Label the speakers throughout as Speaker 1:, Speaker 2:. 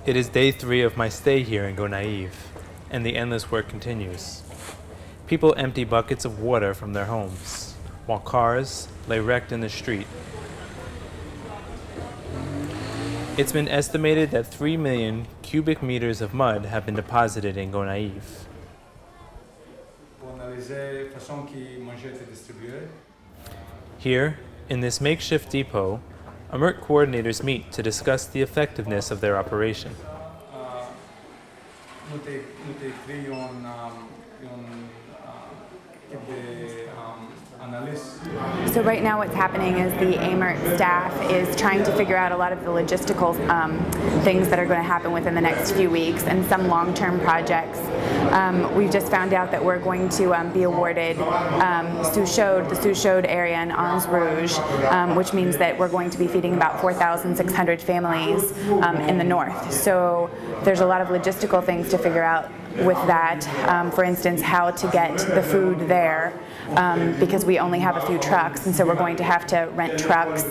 Speaker 1: It is day 3 of my stay here in Gonaives, and the endless work continues. People empty buckets of water from their homes, while cars lay wrecked in the street. It's been estimated that 3 million cubic meters of mud have been deposited in Gonaives. Here, in this makeshift depot, AMURT coordinators meet to discuss the effectiveness of their operation.
Speaker 2: So right now what's happening is the AMURT staff is trying to figure out a lot of the logistical things that are going to happen within the next few weeks and some long-term projects. We've just found out that we're going to be awarded the sous chaude area in Anse Rouge, which means that we're going to be feeding about 4,600 families in the north. So there's a lot of logistical things to figure out with that. For instance, how to get the food there, because we only have a few trucks, and so we're going to have to rent trucks.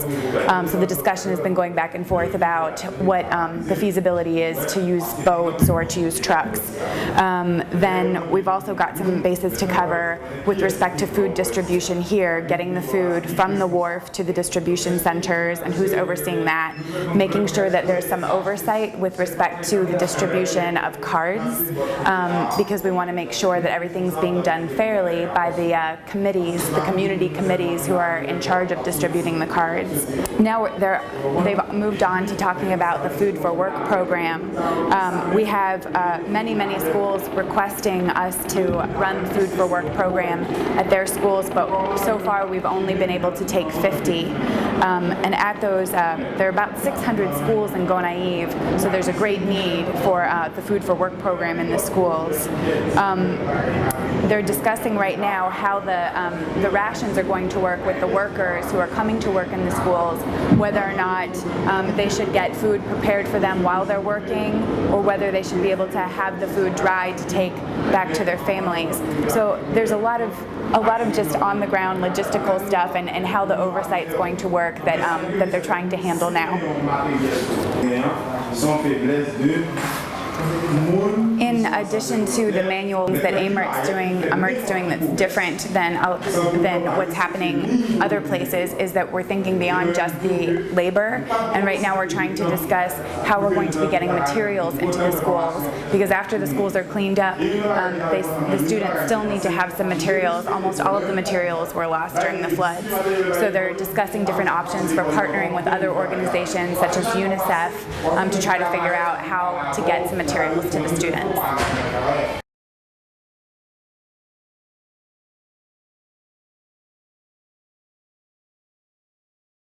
Speaker 2: So the discussion has been going back and forth about what the feasibility is to use boats or to use trucks. Then we've also got some bases to cover with respect to food distribution here, getting the food from the wharf to the distribution centers and who's overseeing that, making sure that there's some oversight with respect to the distribution of cards, because we want to make sure that everything's being done fairly by the committees, the community committees who are in charge of distributing the cards. Now they've moved on to talking about the Food for Work program. We have many schools requesting us to run the Food for Work program at their schools, but so far we've only been able to take 50. And at those, there are about 600 schools in Gonaives, so there's a great need for the Food for Work program in the schools. They're discussing right now how the rations are going to work with the workers who are coming to work in the schools, whether or not they should get food prepared for them while they're working, or whether they should be able to have the food dried to take back to their families. So there's a lot of just on the ground logistical stuff and how the oversight is going to work that they're trying to handle now. In addition to the manuals that AMURT's doing that's different than what's happening other places, is that we're thinking beyond just the labor, and right now we're trying to discuss how we're going to be getting materials into the schools, because after the schools are cleaned up, the students still need to have some materials. Almost all of the materials were lost during the floods. So they're discussing different options for partnering with other organizations such as UNICEF to try to figure out how to get some materials to the students.